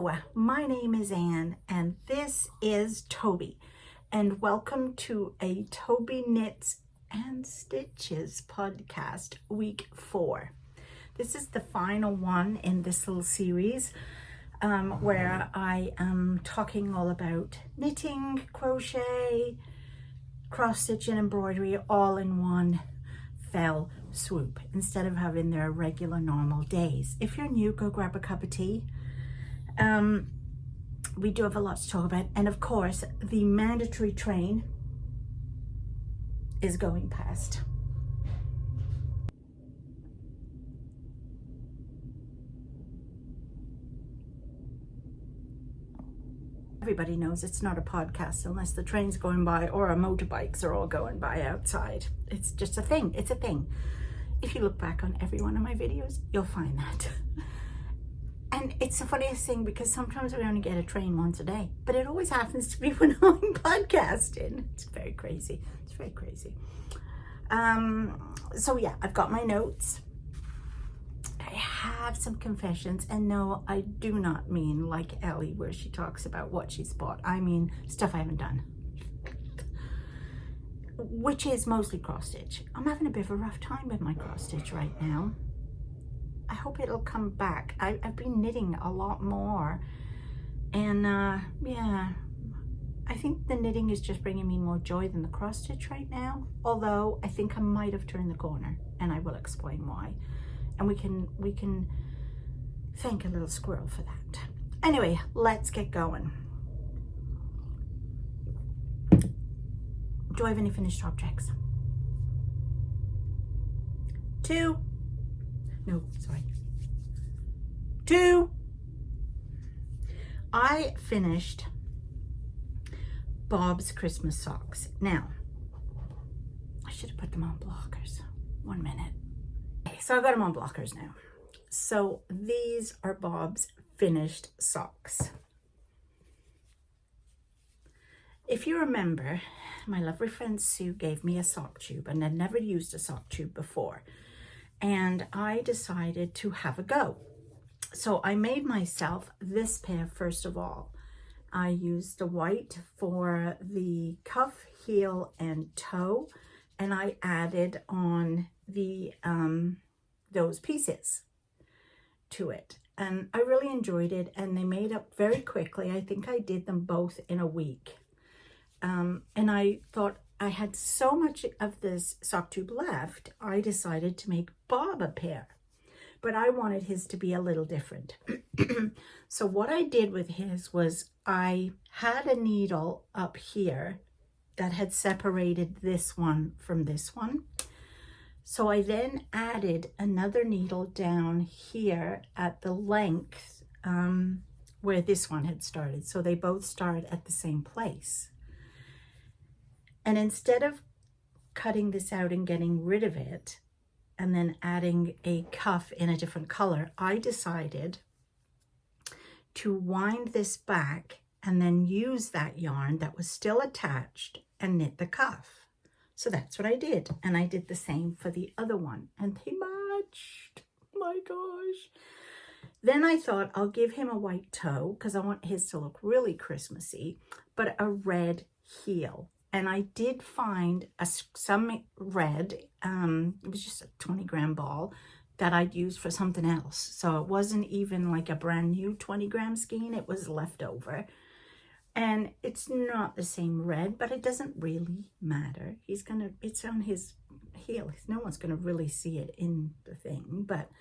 Hello, my name is Anne and this is Toby, and welcome to a Tobyknits and Stitches podcast, week 4. This is the final one in this little series where I am talking all about knitting, crochet, cross stitch and embroidery all in one fell swoop instead of having their regular normal days. If you're new, go grab a cup of tea. We do have a lot to talk about, and of course the mandatory train is going past. Everybody knows it's not a podcast unless the train's going by or our motorbikes are all going by outside. It's just a thing. It's a thing. If you look back on every one of my videos, you'll find that. And it's the funniest thing because sometimes we only get a train once a day, but it always happens to be when I'm podcasting. It's very crazy. It's very crazy. So yeah, I've got my notes. I have some confessions, and no, I do not mean like Ellie where she talks about what she's bought. I mean stuff I haven't done, which is mostly cross stitch. I'm having a bit of a rough time with my cross stitch right now. I hope it'll come back. I've been knitting a lot more, and yeah, I think the knitting is just bringing me more joy than the cross stitch right now, although I think I might have turned the corner, and I will explain why. And we can thank a little squirrel for that. Anyway, let's get going. Do I have any finished objects? 2. No, sorry. 2. I finished Bob's Christmas socks. Now, I should have put them on blockers. 1 minute. Okay, so I've got them on blockers now. So these are Bob's finished socks. If you remember, my lovely friend Sue gave me a sock tube, and I'd never used a sock tube before. And I decided to have a go. So I made myself this pair first of all. I used the white for the cuff, heel, and toe, and I added on the those pieces to it. And I really enjoyed it, and they made up very quickly. I think I did them both in a week. And I thought I had so much of this sock tube left, I decided to make Bob a pair. But I wanted his to be a little different. So what I did with his was I had a needle up here that had separated this one from this one. So I then added another needle down here at the length where this one had started. So they both start at the same place. And instead of cutting this out and getting rid of it and then adding a cuff in a different color, I decided to wind this back and then use that yarn that was still attached and knit the cuff. So that's what I did. And I did the same for the other one, and they matched. My gosh. Then I thought I'll give him a white toe because I want his to look really Christmassy, but a red heel. And I did find some red, it was just a 20-gram ball that I'd used for something else. So it wasn't even like a brand new 20-gram skein, it was leftover. And it's not the same red, but it doesn't really matter. It's on his heel. No one's gonna really see it in the thing, but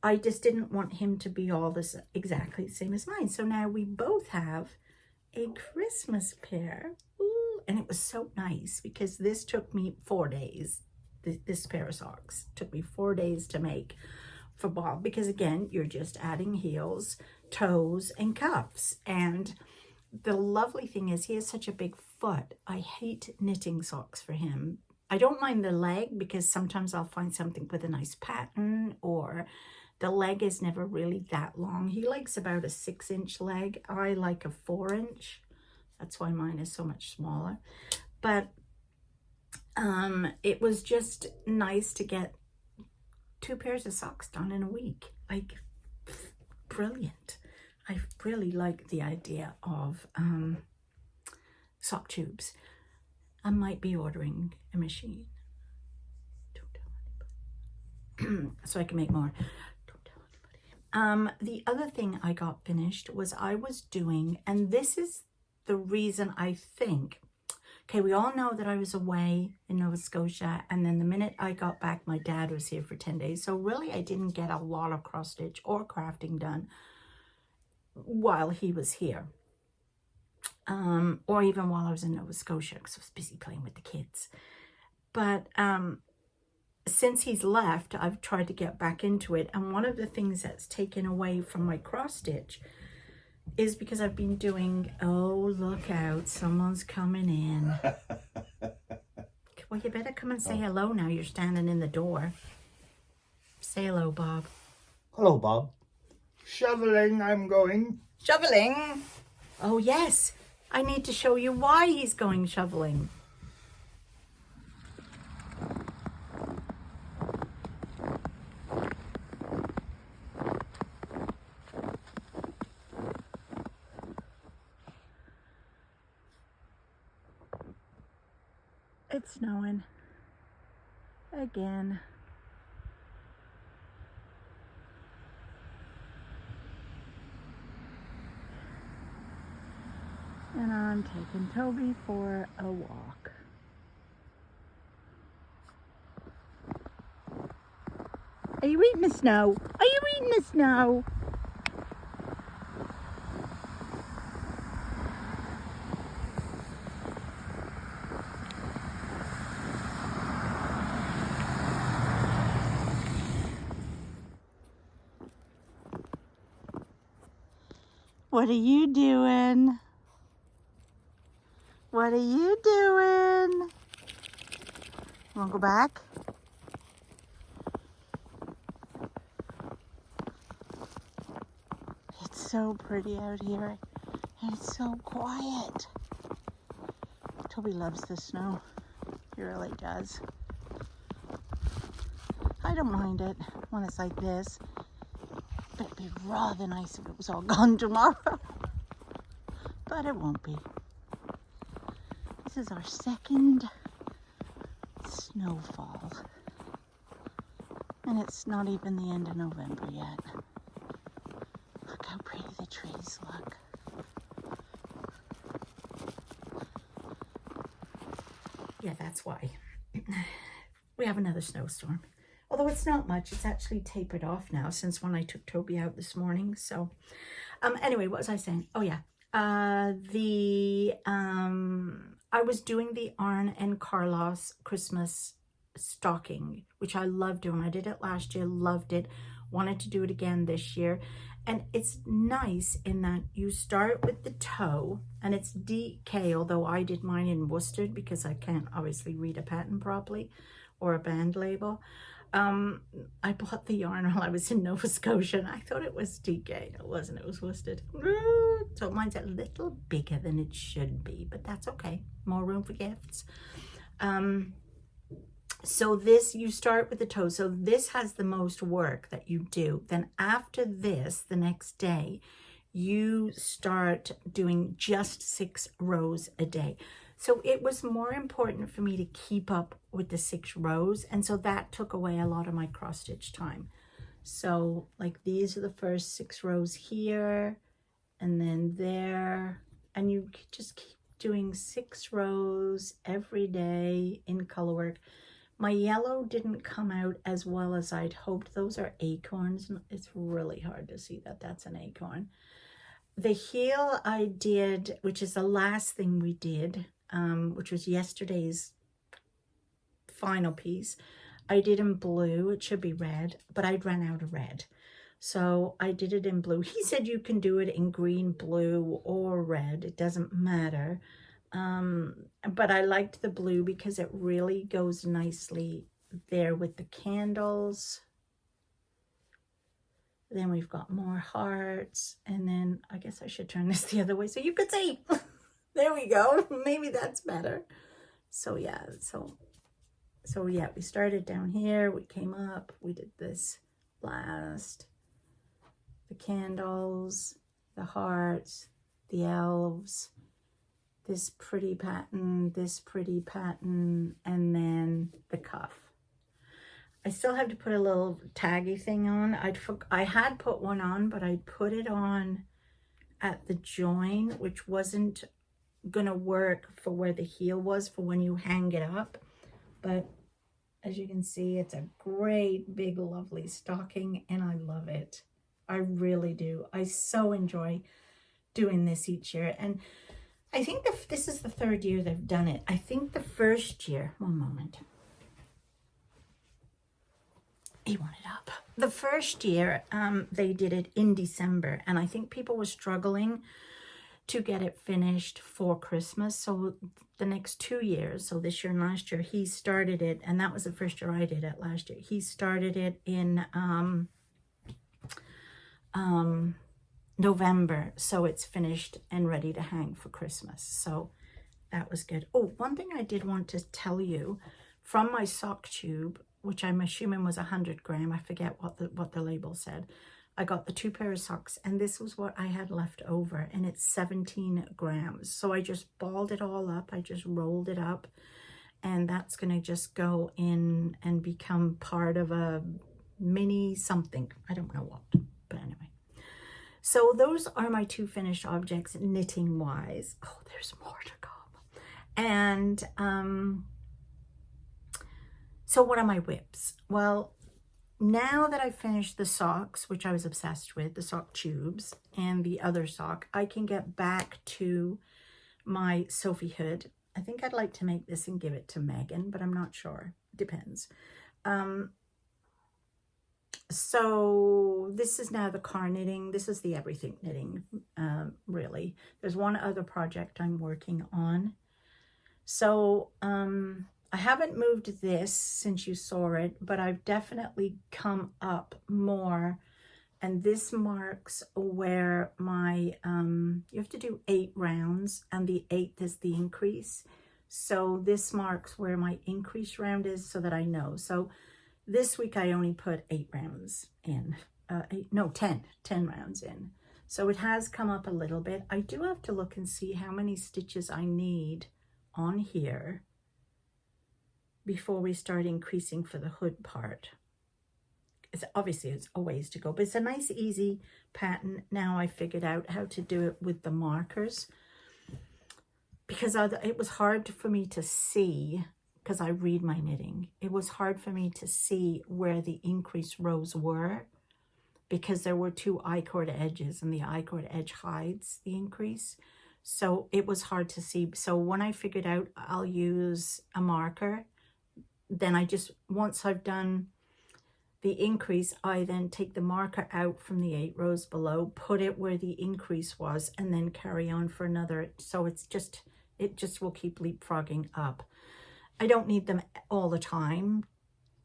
I just didn't want him to be all this exactly the same as mine. So now we both have a Christmas pair. And it was so nice because this took me 4 days. This pair of socks took me 4 days to make for Bob, because again, you're just adding heels, toes, and cuffs. And the lovely thing is he has such a big foot. I hate knitting socks for him. I don't mind the leg because sometimes I'll find something with a nice pattern, or the leg is never really that long. He likes about a 6-inch leg. I like a 4-inch. That's why mine is so much smaller. But it was just nice to get 2 pairs of socks done in a week. Like, brilliant. really like the idea of sock tubes. I might be ordering a machine. Don't tell anybody. So I can make more. Don't tell anybody. The other thing I got finished was I was doing, and this is the reason I think, okay, we all know that I was away in Nova Scotia, and then the minute I got back, my dad was here for 10 days. So really, I didn't get a lot of cross stitch or crafting done while he was here. Or even while I was in Nova Scotia, because I was busy playing with the kids. But since he's left, I've tried to get back into it. And one of the things that's taken away from my cross stitch is because I've been doing, oh, look out, someone's coming in. Well, you better come and say hello now. You're standing in the door. Say hello, Bob. Hello, Bob. Shoveling, I'm going. Shoveling? Oh, yes. I need to show you why he's going shoveling. It's snowing again. And I'm taking Toby for a walk. Are you eating the snow? Are you eating the snow? What are you doing? What are you doing? Want to go back? It's so pretty out here. And it's so quiet. Toby loves the snow. He really does. I don't mind it when it's like this. But it'd be rather nice if it was all gone tomorrow. But it won't be. This is our second snowfall. And it's not even the end of November yet. Look how pretty the trees look. Yeah, that's why. We have another snowstorm. Although it's not much, it's actually tapered off now since when I took Toby out this morning. So, anyway, what was I saying? Oh yeah, I was doing the Arne and Carlos Christmas stocking, which I love doing. I did it last year, loved it, wanted to do it again this year. And it's nice in that you start with the toe, and it's DK, although I did mine in worsted because I can't obviously read a pattern properly or a band label. I bought the yarn while I was in Nova Scotia, and I thought it was DK. It wasn't, it was worsted. So mine's a little bigger than it should be, but that's okay. More room for gifts. So this, you start with the toe. So this has the most work that you do. Then after this, the next day, you start doing just 6 rows a day. So it was more important for me to keep up with the 6 rows. And so that took away a lot of my cross stitch time. So like these are the first 6 rows here and then there. And you just keep doing 6 rows every day in color work. My yellow didn't come out as well as I'd hoped. Those are acorns. It's really hard to see that that's an acorn. The heel I did, which is the last thing we did, which was yesterday's final piece. I did in blue. It should be red, but I'd run out of red. So I did it in blue. He said you can do it in green, blue, or red. It doesn't matter. But I liked the blue because it really goes nicely there with the candles. Then we've got more hearts. And then I guess I should turn this the other way so you could see. There we go. Maybe that's better. So yeah, so yeah, we started down here. We came up. We did this last. The candles, the hearts, the elves, this pretty pattern, and then the cuff. I still have to put a little taggy thing on. I had put one on, but I put it on at the join, which wasn't gonna work for where the heel was for when you hang it up. But as you can see, it's a great big lovely stocking, and I love it. I really do. I so enjoy doing this each year, and I think this is the third year they've done it. I think the first year, one moment, he wanted up. The first year they did it in December, and I think people were struggling to get it finished for Christmas. So the next 2 years, so this year and last year, he started it, and that was the first year I did it last year. He started it in November, so it's finished and ready to hang for Christmas. So that was good. Oh, one thing I did want to tell you, from my sock tube, which I'm assuming was 100 gram, I forget what the label said, I got the 2 pair of socks, and this was what I had left over, and it's 17 grams. So I just balled it all up. I just rolled it up, and that's going to just go in and become part of a mini something. I don't know what, but anyway. So those are my 2 finished objects knitting wise. Oh, there's more to come. And so what are my whips? Well, now that I've finished the socks, which I was obsessed with, the sock tubes and the other sock, I can get back to my Sophie hood. I think I'd like to make this and give it to Megan, but I'm not sure. Depends. So this is now the car knitting. This is the everything knitting, really. There's one other project I'm working on. So I haven't moved this since you saw it, but I've definitely come up more. And this marks where my, you have to do 8 rounds, and the 8th is the increase. So this marks where my increase round is, so that I know. So this week I only put 8 rounds in, 10 rounds in. So it has come up a little bit. I do have to look and see how many stitches I need on here before we start increasing for the hood part. Obviously it's a ways to go, but it's a nice easy pattern. Now I figured out how to do it with the markers, because it was hard for me to see, because I read my knitting. It was hard for me to see where the increase rows were, because there were 2 I-cord edges, and the I-cord edge hides the increase. So it was hard to see. So when I figured out I'll use a marker, then once I've done the increase, I then take the marker out from the 8 rows below, put it where the increase was, and then carry on for another. So it just will keep leapfrogging up. I don't need them all the time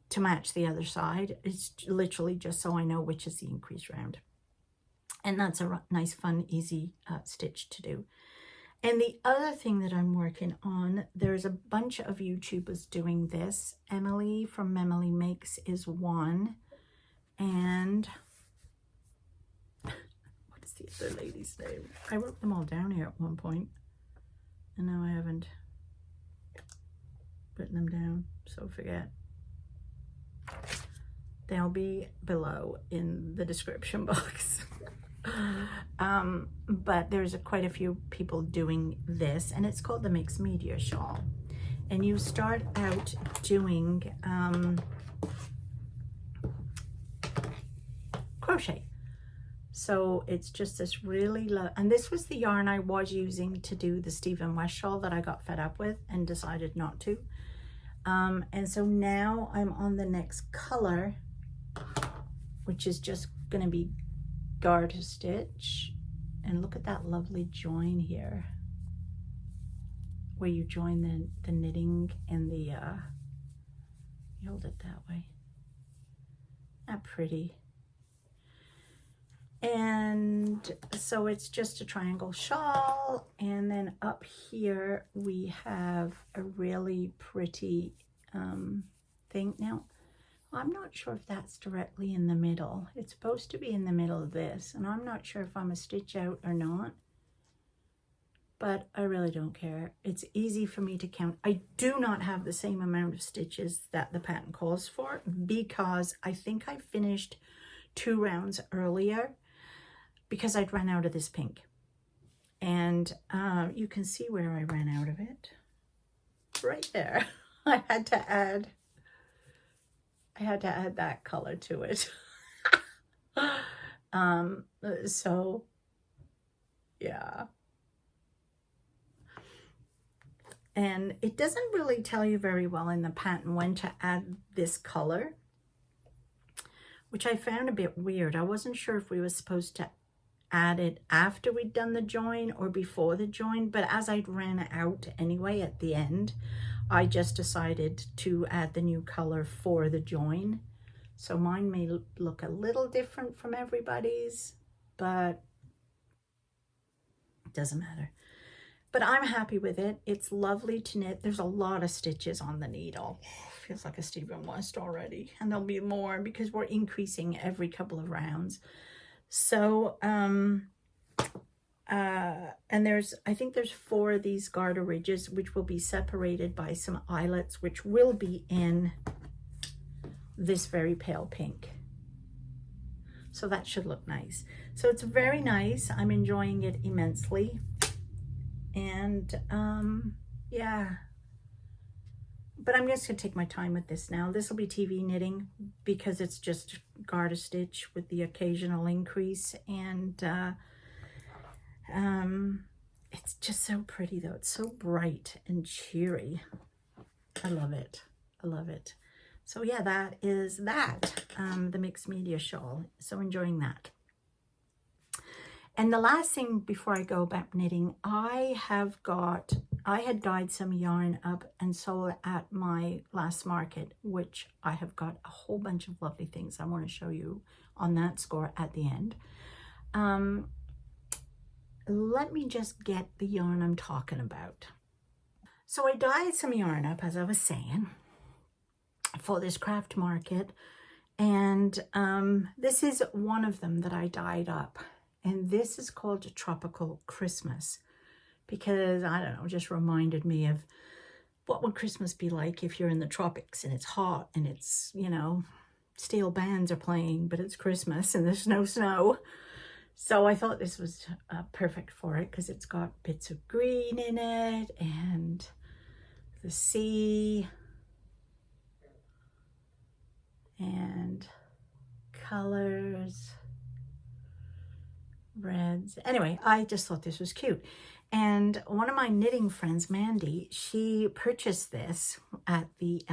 to match the other side. It's literally just so I know which is the increase round. And that's a nice, fun, easy stitch to do. And the other thing that I'm working on, there's a bunch of YouTubers doing this. Emily from Emily Makes is one. And what is the other lady's name? I wrote them all down here at one point, and now I haven't written them down, so forget. They'll be below in the description box. But there's quite a few people doing this, and it's called the Mixed Media Shawl. And you start out doing crochet. So it's just this really and this was the yarn I was using to do the Stephen West shawl that I got fed up with and decided not to. And so now I'm on the next color, which is just going to be garter stitch. And look at that lovely join here, where you join the knitting and the you hold it that way. Not pretty. And so it's just a triangle shawl, and then up here we have a really pretty thing. Now I'm not sure if that's directly in the middle. It's supposed to be in the middle of this, and I'm not sure if I'm a stitch out or not, but I really don't care. It's easy for me to count. I do not have the same amount of stitches that the pattern calls for because I think I finished 2 rounds earlier because I'd run out of this pink. And you can see where I ran out of it. Right there. I had to add that color to it. So yeah. And it doesn't really tell you very well in the pattern when to add this color, which I found a bit weird. I wasn't sure if we were supposed to add it after we'd done the join or before the join, but as I'd ran out anyway at the end, I just decided to add the new color for the join. So mine may look a little different from everybody's, but it doesn't matter. But I'm happy with it. It's lovely to knit. There's a lot of stitches on the needle. Feels like a Stephen West already. And there'll be more because we're increasing every couple of rounds. So, and I think there's 4 of these garter ridges, which will be separated by some eyelets, which will be in this very pale pink. So that should look nice. So it's very nice. I'm enjoying it immensely. And yeah, but I'm just gonna take my time with this now. This will be TV knitting because it's just garter stitch with the occasional increase. And it's just so pretty though. It's so bright and cheery. I love it. I love it. So yeah, that is that, the mixed media shawl. So enjoying that. And the last thing before I go back knitting, I had dyed some yarn up and sold at my last market, which I have got a whole bunch of lovely things I want to show you on that score at the end. Let me just get the yarn I'm talking about. So I dyed some yarn up, as I was saying, for this craft market. And this is one of them that I dyed up. And this is called Tropical Christmas because, I don't know, it just reminded me of what would Christmas be like if you're in the tropics and it's hot and it's, you know, steel bands are playing, but it's Christmas and there's no snow. So I thought this was perfect for it because it's got bits of green in it and the sea and colors. Reds. Anyway, I just thought this was cute. And one of my knitting friends, Mandy, she purchased this at the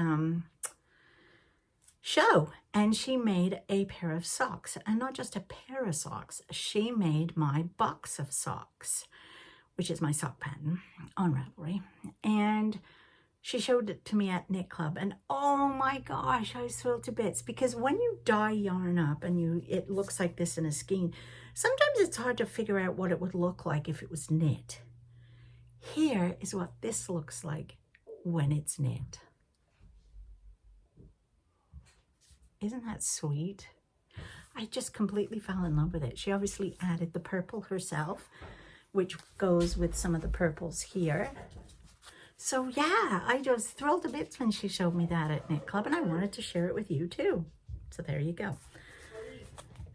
show and she made a pair of socks. And not just a pair of socks, she made my box of socks, which is my sock pattern on Ravelry. And she showed it to me at Knit Club and oh my gosh, I was thrilled to bits because when you dye yarn up and it looks like this in a skein, sometimes it's hard to figure out what it would look like if it was knit. Here is what this looks like when it's knit. Isn't that sweet? I just completely fell in love with it. She obviously added the purple herself, which goes with some of the purples here. So yeah, I was thrilled to bits when she showed me that at Knit Club and I wanted to share it with you too. So there you go.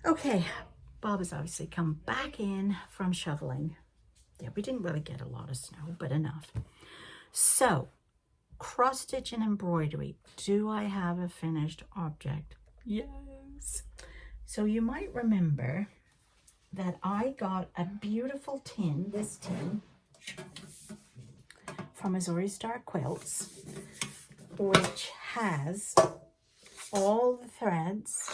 Okay, Bob has obviously come back in from shoveling. Yeah, we didn't really get a lot of snow, but enough. So, cross stitch and embroidery. Do I have a finished object? Yes. So you might remember that I got a beautiful tin, this tin, from Azori Star Quilts, which has all the threads,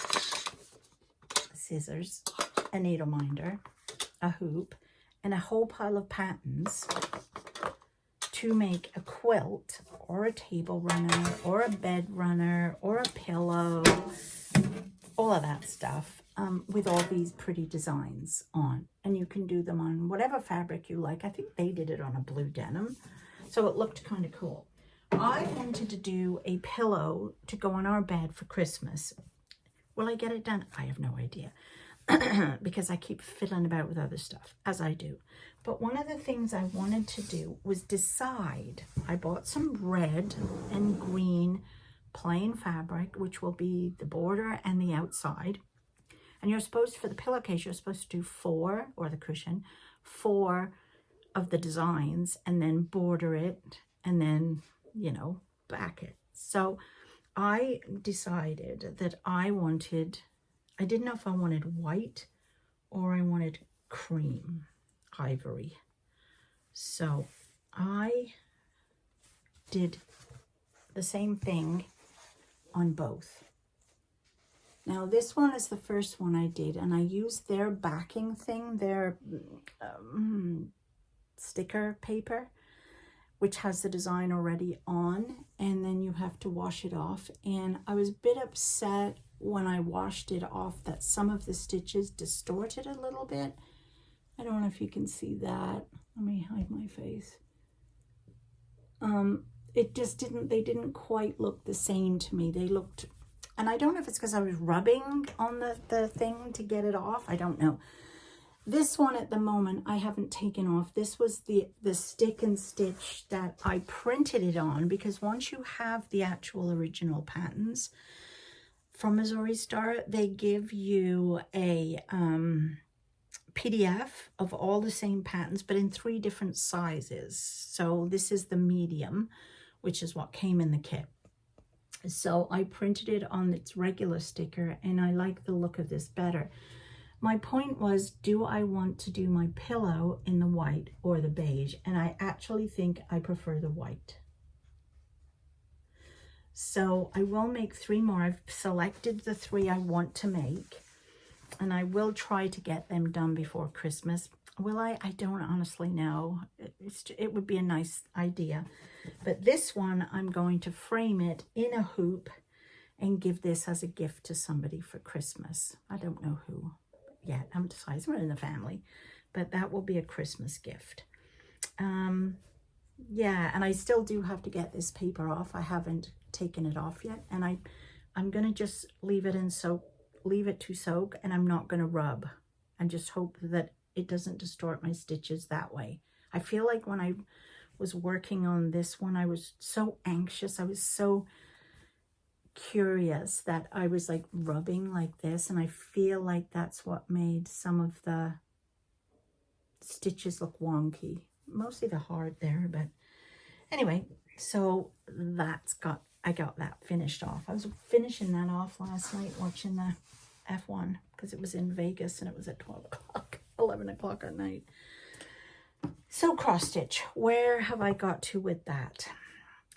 scissors, a needle minder, a hoop, and a whole pile of patterns to make a quilt or a table runner or a bed runner or a pillow, all of that stuff, with all these pretty designs on. And you can do them on whatever fabric you like. I think they did it on a blue denim, so it looked kind of cool. I wanted to do a pillow to go on our bed for Christmas. Will I get it done? I have no idea. Because I keep fiddling about with other stuff, as I do. But one of the things I wanted to do was decide. I bought some red and green plain fabric, which will be the border and the outside. And you're supposed, for the pillowcase, you're supposed to do 4, or the cushion, 4 of the designs, and then border it, and then, you know, back it. So I decided that I didn't know if I wanted white or I wanted cream, ivory. So I did the same thing on both. Now this one is the first one I did, and I used their backing thing, their sticker paper, which has the design already on, and then you have to wash it off. And I was a bit upset when I washed it off that some of the stitches distorted a little bit. I don't know if you can see that. Let me hide my face. It just they didn't quite look the same to me. They looked, and I don't know if it's because I was rubbing on the thing to get it off. I don't know. This one at the moment I haven't taken off. This was the stick and stitch that I printed it on, because once you have the actual original patterns from Missouri Star, they give you a PDF of all the same patterns, but in 3 different sizes. So this is the medium, which is what came in the kit. So I printed it on its regular sticker, and I like the look of this better. My point was, do I want to do my pillow in the white or the beige? And I actually think I prefer the white. So I will make 3 more. I've selected the 3 I want to make, and I will try to get them done before Christmas. Will I? I don't honestly know. It would be a nice idea. But this one, I'm going to frame it in a hoop and give this as a gift to somebody for Christmas. I don't know who yet. I haven't decided. Someone in the family. But that will be a Christmas gift. Yeah, and I still do have to get this paper off. I haven't taken it off yet. And I'm going to just leave it to soak, and I'm not going to rub. And just hope that it doesn't distort my stitches that way. I feel like when I was working on this one, I was so anxious. I was so curious that I was like rubbing like this, and I feel like that's what made some of the stitches look wonky. Mostly the heart there, but anyway, so I got that finished off. I was finishing that off last night watching the F1, because it was in Vegas and it was at 12 o'clock, 11 o'clock at night. So cross stitch, where have I got to with that?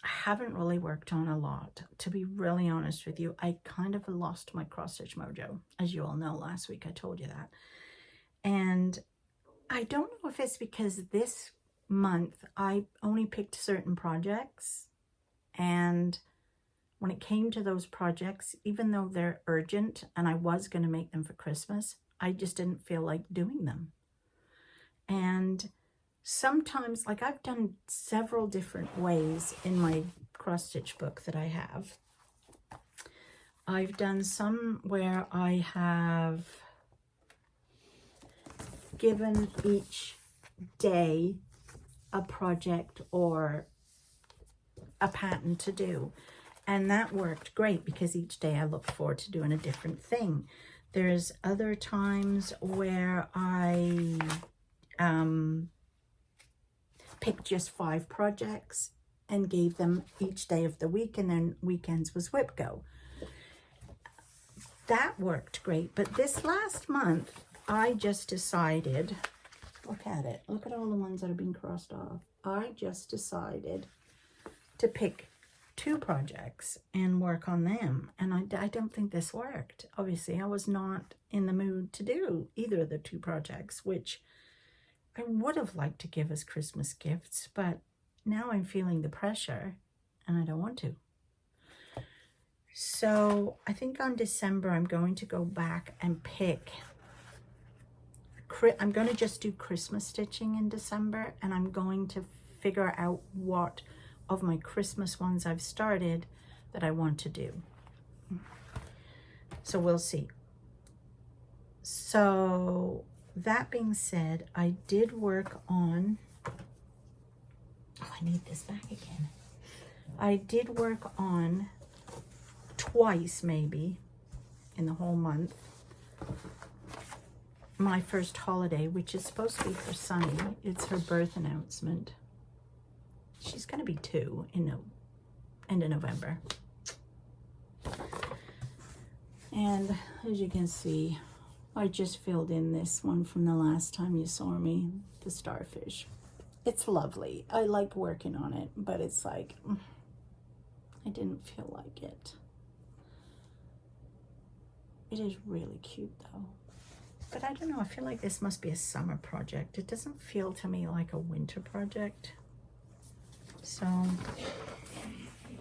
I haven't really worked on a lot, to be really honest with you. I kind of lost my cross stitch mojo, as you all know. Last week I told you that. And I don't know if it's because this month I only picked certain projects, and when it came to those projects, even though they're urgent and I was going to make them for Christmas, I just didn't feel like doing them. And sometimes, like, I've done several different ways in my cross stitch book that I have. I've done some where I have given each day a project or a pattern to do. And that worked great, because each day I look forward to doing a different thing. There's other times where I picked just 5 projects and gave them each day of the week, and then weekends was whip go. That worked great. But this last month, I just decided, look at it. Look at all the ones that have been crossed off. I just decided to pick 2 projects and work on them. And I don't think this worked. Obviously, I was not in the mood to do either of the 2 projects, which I would have liked to give as Christmas gifts, but now I'm feeling the pressure and I don't want to. So I think on December, I'm going to go back and pick. I'm going to just do Christmas stitching in December, and I'm going to figure out what of my Christmas ones I've started that I want to do. So we'll see. So that being said, I did work on, oh, I need this back again. I did work on twice maybe in the whole month my first holiday, which is supposed to be for Sunny. It's her birth announcement. She's going to be 2 in end of November. And as you can see, I just filled in this one from the last time you saw me, the starfish. It's lovely. I like working on it, but it's like, I didn't feel like it. It is really cute though. But I don't know, I feel like this must be a summer project. It doesn't feel to me like a winter project. So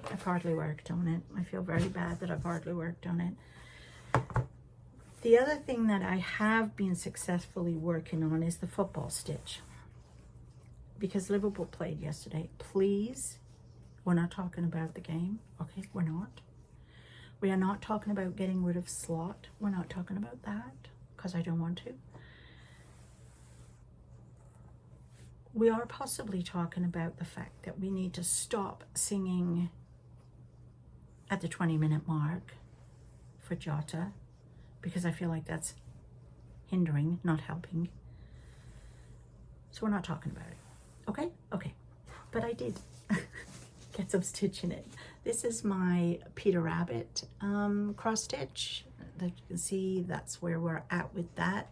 I've hardly worked on it. I feel very bad that I've hardly worked on it. The other thing that I have been successfully working on is the football stitch. Because Liverpool played yesterday. Please, we're not talking about the game. Okay, we're not. We are not talking about getting rid of slot. We're not talking about that because I don't want to. We are possibly talking about the fact that we need to stop singing at the 20-minute mark for Jota, because I feel like that's hindering, not helping. So we're not talking about it. Okay? Okay. But I did get some stitch in it. This is my Peter Rabbit cross stitch. That you can see, that's where we're at with that.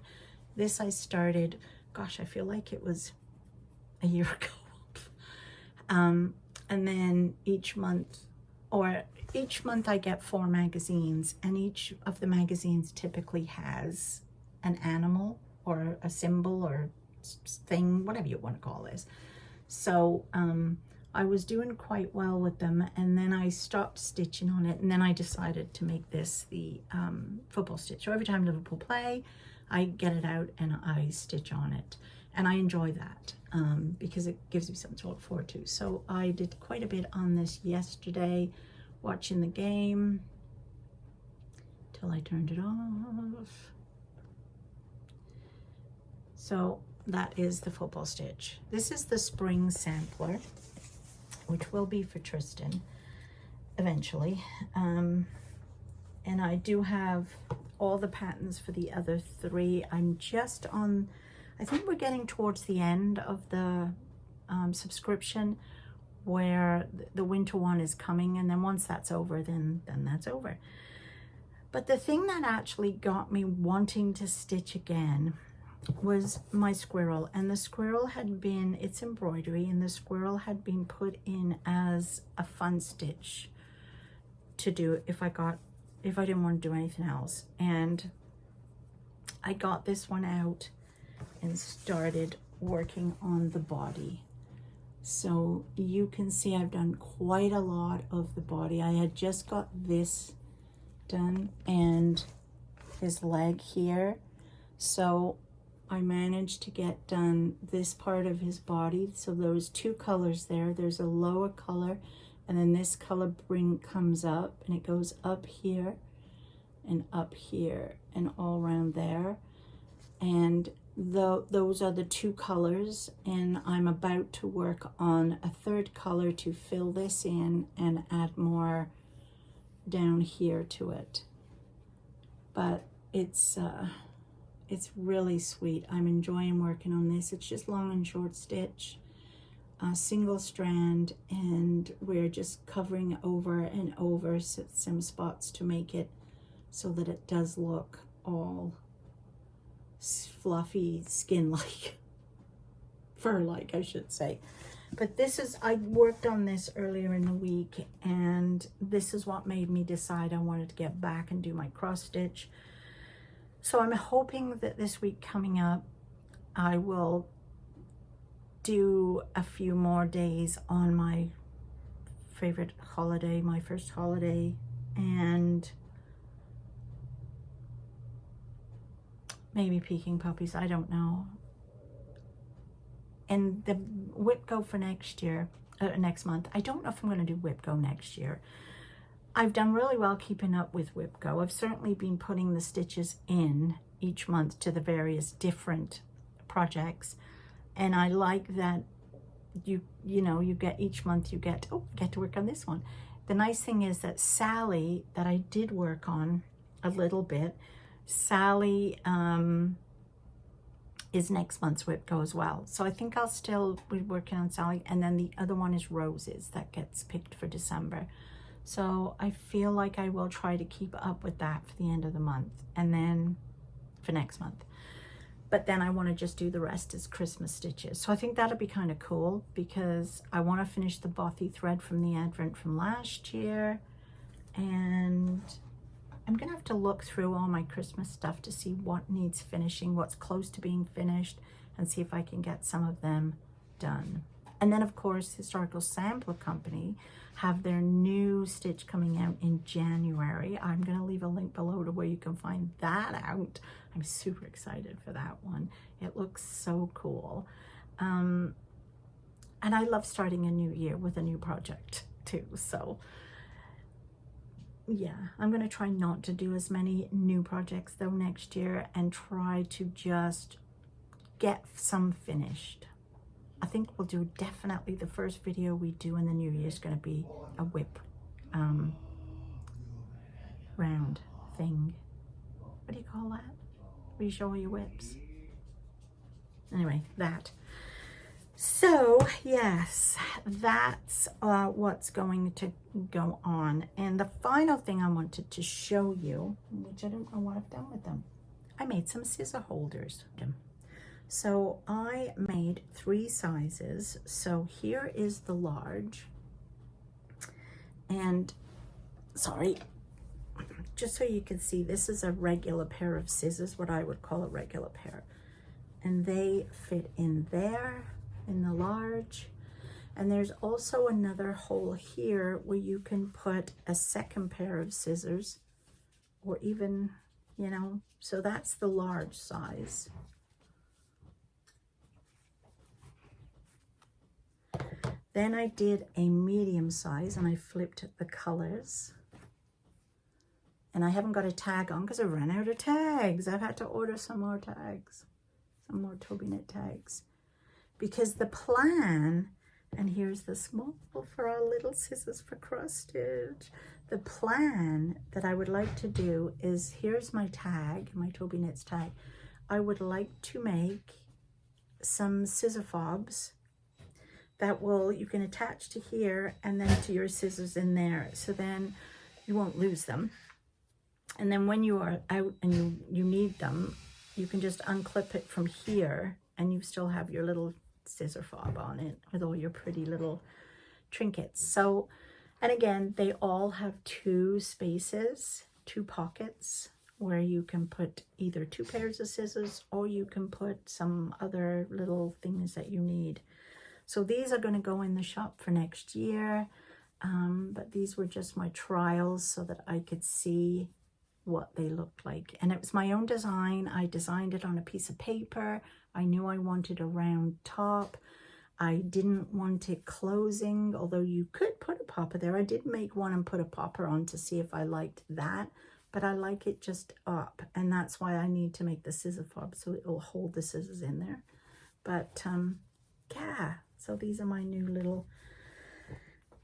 This I started, gosh, I feel like it was a year ago. And then each month I get 4 magazines, and each of the magazines typically has an animal or a symbol or thing, whatever you want to call this. So I was doing quite well with them, and then I stopped stitching on it, and then I decided to make this the football stitch. So every time Liverpool play, I get it out and I stitch on it, and I enjoy that because it gives me something to look forward to. So I did quite a bit on this yesterday, watching the game till I turned it off. So that is the football stitch. This is the spring sampler, which will be for Tristan eventually. And I do have all the patterns for the other 3. I'm just on, I think we're getting towards the end of the subscription, where the winter one is coming, and then once that's over, then that's over. But the thing that actually got me wanting to stitch again was my squirrel, and the squirrel had been, it's embroidery, and the squirrel had been put in as a fun stitch to do if I didn't want to do anything else. And I got this one out and started working on the body. So you can see I've done quite a lot of the body. I had just got this done and his leg here. So I managed to get done this part of his body. So there was 2 colors there. There's a lower color, and then this color comes up, and it goes up here and all around there. And those are the 2 colors, and I'm about to work on a 3rd color to fill this in and add more down here to it. But it's really sweet. I'm enjoying working on this. It's just long and short stitch, single strand, and we're just covering over and over some spots to make it so that it does look all fluffy, skin-like, fur-like, I should say. But this is, I worked on this earlier in the week, and this is what made me decide I wanted to get back and do my cross stitch. So I'm hoping that this week coming up, I will do a few more days on my favorite holiday, my first holiday, and maybe Peking Puppies, I don't know. And the whip go for next year, next month. I don't know if I'm going to do Whip Go next year. I've done really well keeping up with Whip Go. I've certainly been putting the stitches in each month to the various different projects, and I like that you know, you get each month, you get, oh, get to work on this one. The nice thing is that Sally, that I did work on a little bit, Sally is next month's Whip Go as well. So I think I'll still be working on Sally, and then the other one is Roses that gets picked for December. So I feel like I will try to keep up with that for the end of the month, and then for next month. But then I want to just do the rest as Christmas stitches. So I think that'll be kind of cool, because I want to finish the bothy thread from the Advent from last year. And I'm going to have to look through all my Christmas stuff to see what needs finishing, what's close to being finished, and see if I can get some of them done. And then, of course, Historical Sampler Company have their new stitch coming out in January. I'm going to leave a link below to where you can find that out. I'm super excited for that one. It looks so cool. And I love starting a new year with a new project too. So yeah, I'm going to try not to do as many new projects though next year, and try to just get some finished. I think we'll do definitely the first video we do in the new year is going to be a whip round thing. What do you call that? Where you show all your whips. Anyway, that. So yes, that's what's going to go on. And the final thing I wanted to show you, which I don't know what I've done with them, I made some scissor holders. So I made 3 sizes. So here is the large, and sorry, just so you can see, this is a regular pair of scissors, what I would call a regular pair, and they fit in there in the large. And there's also another hole here where you can put a second pair of scissors, or even, you know, so that's the large size. Then I did a medium size, and I flipped the colors. And I haven't got a tag on because I ran out of tags. I've had to order some more tags, some more Tobyknit tags. Because the plan, and here's the small for our little scissors for cross stitch. The plan that I would like to do is, here's my tag, my Tobyknits tag. I would like to make some scissor fobs that you can attach to here and then to your scissors in there, so then you won't lose them. And then when you are out and you need them, you can just unclip it from here, and you still have your little scissor fob on it with all your pretty little trinkets. So, and again, they all have 2 spaces, 2 pockets, where you can put either 2 pairs of scissors, or you can put some other little things that you need. So these are going to go in the shop for next year, but these were just my trials so that I could see what they looked like. And it was my own design. I designed it on a piece of paper. I knew I wanted a round top. I didn't want it closing, although you could put a popper there. I did make one and put a popper on to see if I liked that, but I like it just up, and that's why I need to make the scissor fob, so it will hold the scissors in there. But yeah, so these are my new little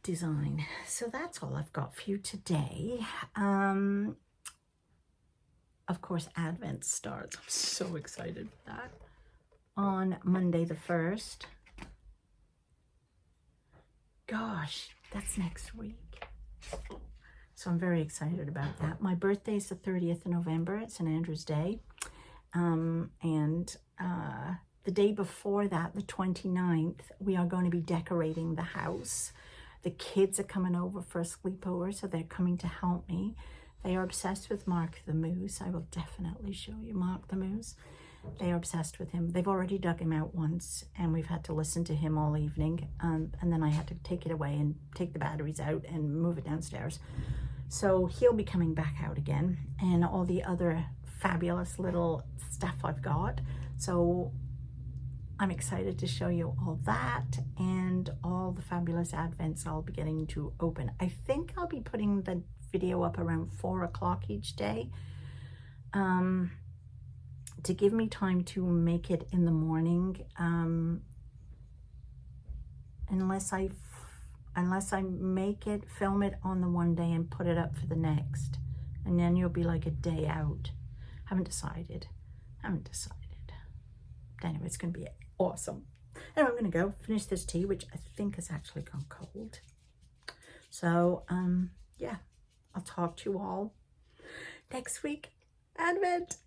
design. So that's all I've got for you today. Of course, Advent starts. I'm so excited for that. On Monday the 1st. Gosh, that's next week. So I'm very excited about that. My birthday is the 30th of November. It's St. Andrew's Day. The day before that, the 29th, we are going to be decorating the house. The kids are coming over for a sleepover, so they're coming to help me. They are obsessed with Mark the Moose. I will definitely show you Mark the Moose. They are obsessed with him. They've already dug him out once, and we've had to listen to him all evening. And then I had to take it away and take the batteries out and move it downstairs. So he'll be coming back out again, and all the other fabulous little stuff I've got. So I'm excited to show you all that and all the fabulous advents I'll be getting to open. I think I'll be putting the video up around 4 o'clock each day to give me time to make it in the morning, unless I make it, film it on the one day and put it up for the next, and then you'll be like a day out. Haven't decided. But anyway, it's gonna be awesome. Anyway, I'm gonna go finish this tea, which I think has actually gone cold. So yeah, I'll talk to you all next week. Advent.